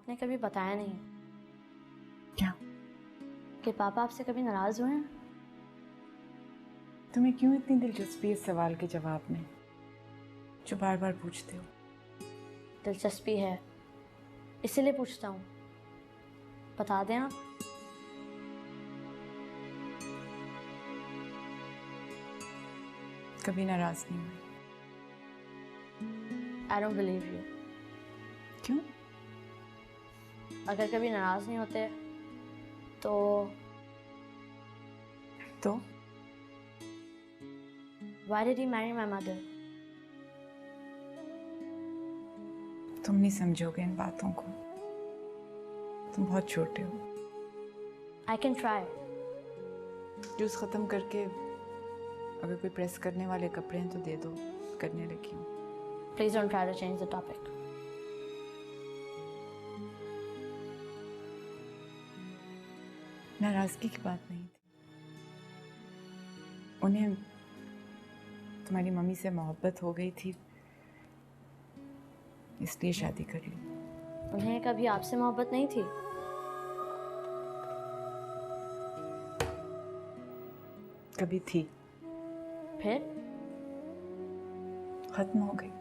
आपने कभी बताया नहीं क्या? कि पापा आपसे कभी नाराज हुए हैं? तुम्हें क्यों इतनी दिलचस्पी है इस सवाल के जवाब में जो बार बार पूछते हो? दिलचस्पी है, इसीलिए पूछता हूँ। बता दें आप। कभी नाराज नहीं हुई। I don't believe you. क्यों? अगर कभी नाराज नहीं होते तो why did he marry my mother? तुम नहीं समझोगे इन बातों को। तुम बहुत छोटे हो। I can try. जूस खत्म करके अगर कोई प्रेस करने वाले कपड़े हैं तो दे दो, करने लगी हूँ। Please don't try to change the topic. नाराजगी की बात नहीं थी। उन्हें तुम्हारी मम्मी से मोहब्बत हो गई थी, इसलिए शादी कर ली। उन्हें कभी आपसे मोहब्बत नहीं थी? कभी थी, फिर खत्म हो गई।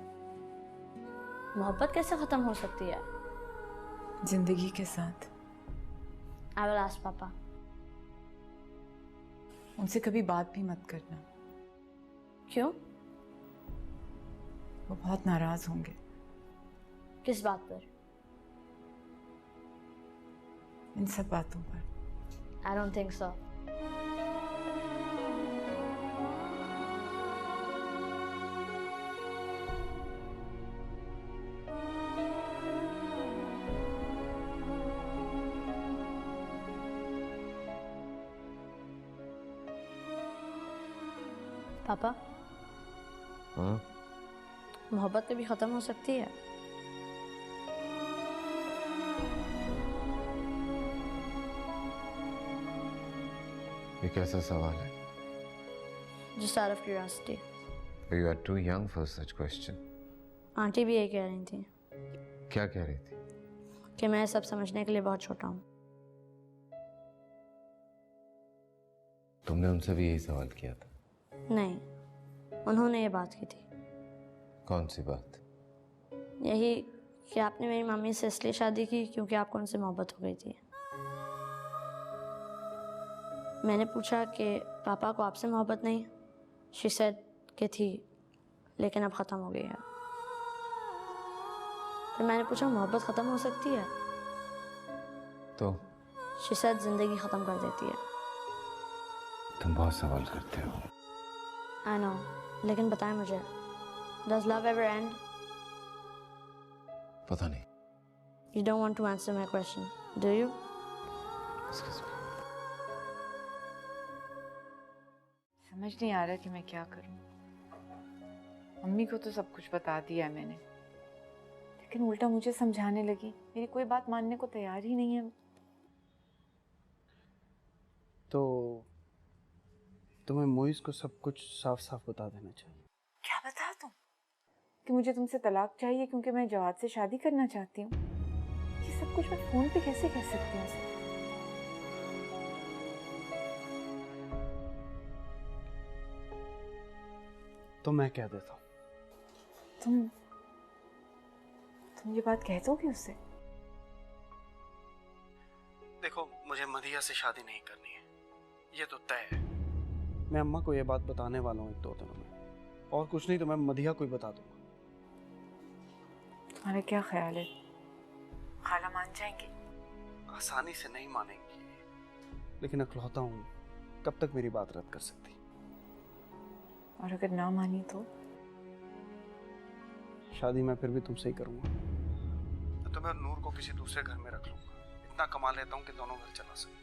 मोहब्बत कैसे खत्म हो सकती है? जिंदगी के साथ। I will ask पापा। उनसे कभी बात भी मत करना, क्यों? वो बहुत नाराज होंगे। किस बात पर? इन सब बातों पर। I don't think so. पापा, हाँ? मोहब्बत कभी खत्म हो सकती है? ये कैसा सवाल है? Just out of curiosity. You are too young for such question. Aunty भी यही कह रही थी क्या कह रही थी? कि मैं सब समझने के लिए बहुत छोटा हूँ। तुमने उनसे भी यही सवाल किया था? नहीं, उन्होंने ये बात की थी। कौन सी बात? यही कि आपने मेरी मम्मी से इसलिए शादी की क्योंकि आपको उनसे मोहब्बत हो गई थी। मैंने पूछा कि पापा को आपसे मोहब्बत नहीं? शी सेड कि थी, लेकिन अब ख़त्म हो गई है। फिर मैंने पूछा मोहब्बत ख़त्म हो सकती है? तो शी सेड ज़िंदगी ख़त्म कर देती है। तुम बहुत सवाल करते हो। आई नो, लेकिन बताएं मुझे, डज लव एवर एंड? पता नहीं। You don't want to answer my question, do you? Excuse me. समझ नहीं आ रहा कि मैं क्या करूं। मम्मी को तो सब कुछ बता दिया है मैंने, लेकिन उल्टा मुझे समझाने लगी। मेरी कोई बात मानने को तैयार ही नहीं है। तो तुम्हें मोइस को सब कुछ साफ साफ बता देना चाहिए। क्या बता दूं? कि मुझे तुमसे तलाक चाहिए क्योंकि मैं जवाद से शादी करना चाहती हूँ। ये सब कुछ मैं फोन पे कैसे कह सकती हूँ उसे? तो मैं कह देता हूँ। तुम ये बात कह दोगे उससे? देखो, मुझे मदिया से शादी नहीं करनी है, ये तो तय है। मैं अम्मा को ये बात बताने वाला हूँ 1-2 दिनों में, और कुछ नहीं तो मैं मदिया को ही बता दूंगा। तुम्हारा क्या ख्याल है, खाला मान जाएंगी? आसानी से नहीं मानेंगी, लेकिन अकलौता हूँ, कब तक मेरी बात रद्द कर सकती? और अगर ना मानी तो? शादी मैं फिर भी तुमसे ही करूंगा। तो मैं नूर को किसी दूसरे घर में रख लूंगा। इतना कमा लेता हूँ कि दोनों घर चला सके।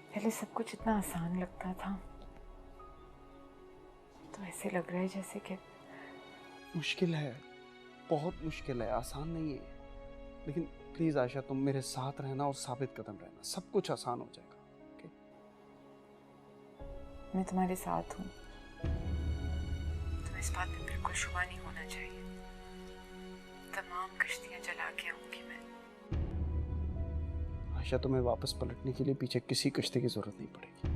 पहले सब कुछ इतना आसान लगता था, तो ऐसे लग रहा है जैसे कि मुश्किल है, बहुत मुश्किल है, आसान नहीं है। लेकिन प्लीज आयशा, तुम मेरे साथ रहना और साबित कदम रहना, सब कुछ आसान हो जाएगा। ओके? मैं तुम्हारे साथ हूँ। तुम्हें इस बात पे बिल्कुल शुबा नहीं होना चाहिए। तमाम कश्तियां जला के आऊंगी मैं। आयशा, तुम्हें वापस पलटने के लिए पीछे किसी कश्ती की जरूरत नहीं पड़ेगी।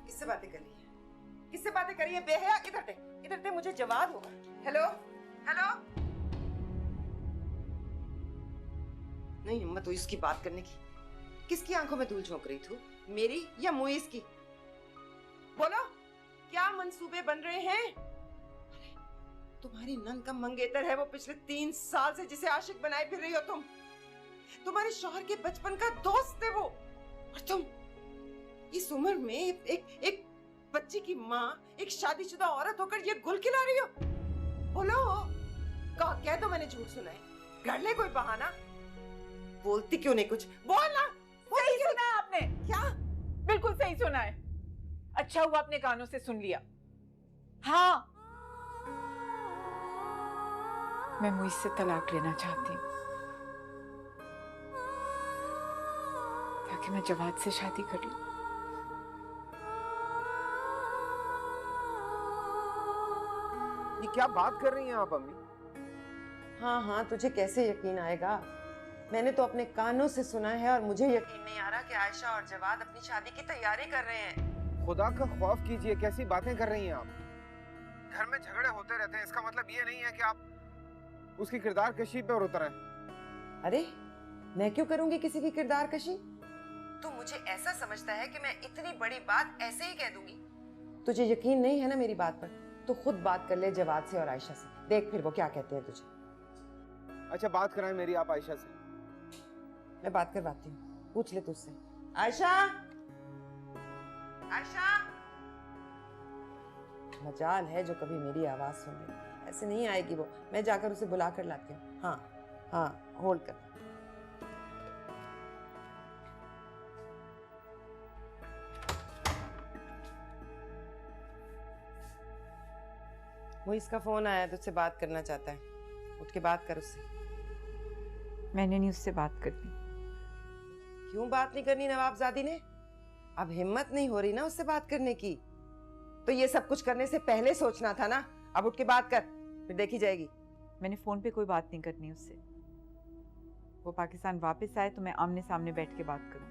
किससे बातें कर रही है? किससे बातें कर रही है बेहया? इधर दे मुझे जवाब होगा। Hello hello. नहीं हिम्मत हुई इसकी बात करने की। किसकी आंखों में धूल झोंक रही थी, मेरी या मुइज की? बोलो, क्या मंसूबे बन रहे हैं? अरे, तुम्हारी नन का मंगेतर है वो पिछले 3 साल से, जिसे आशिक बनाए फिर रही हो तुम। तुम्हारे शौहर के बचपन का दोस्त है वो, और तुम इस उम्र में एक बच्ची की माँ, एक शादीशुदा औरत होकर ये गुल खिला रही हो। बोलो, कह दो मैंने झूठ सुना है, कर ले कोई बहाना। बोलती क्यों नहीं कुछ? बोल ना। सही सुना है आपने। क्या? बिल्कुल सही सुना है। अच्छा हुआ अपने कानों से सुन लिया। हाँ, मैं मुझ से तलाक लेना चाहती हूँ ताकि मैं जवाद से शादी कर लूं। ये क्या बात कर रही हैं आप अम्मी? हाँ हाँ, तुझे कैसे यकीन आएगा? मैंने तो अपने कानों से सुना है और मुझे यकीन नहीं आ रहा कि आयशा और जवाद अपनी शादी की तैयारी कर रहे हैं। खुदा का खौफ कीजिए, कैसी बातें कर रही हैं आप? घर में झगड़े होते रहते हैं, इसका मतलब ये नहीं है कि आप उसकी किरदार कशी पे उतर आए। अरे, मैं क्यों करूंगी किसी की किरदार कशी? तू मुझे ऐसा समझता है कि मैं इतनी बड़ी बात ऐसे ही कह दूंगी? तुझे यकीन नहीं है ना मेरी बात पर, तो खुद बात कर ले जवाद से और आयशा से, देख फिर वो क्या कहते हैं तुझे। अच्छा, बात कराएं मेरी आप आयशा से। मैं बात करवाती हूँ, पूछ ले तुझसे। आयशा, आयशा। मजाल है जो कभी मेरी आवाज सुन ले, ऐसे नहीं आएगी वो। मैं जाकर उसे बुला कर लाती हूँ। हाँ हाँ, होल्ड कर। वो इसका फोन आया, तुझसे बात करना चाहता है। उठ के बात कर उससे। मैंने नहीं उससे बात करनी। क्यों बात नहीं करनी नवाबजादी ने? अब हिम्मत नहीं हो रही ना उससे बात करने की, तो ये सब कुछ करने से पहले सोचना था ना। अब उठ के बात कर, फिर देखी जाएगी। मैंने फोन पे कोई बात नहीं करनी उससे। वो पाकिस्तान वापस आए तो मैं आमने सामने बैठ के बात करूँ।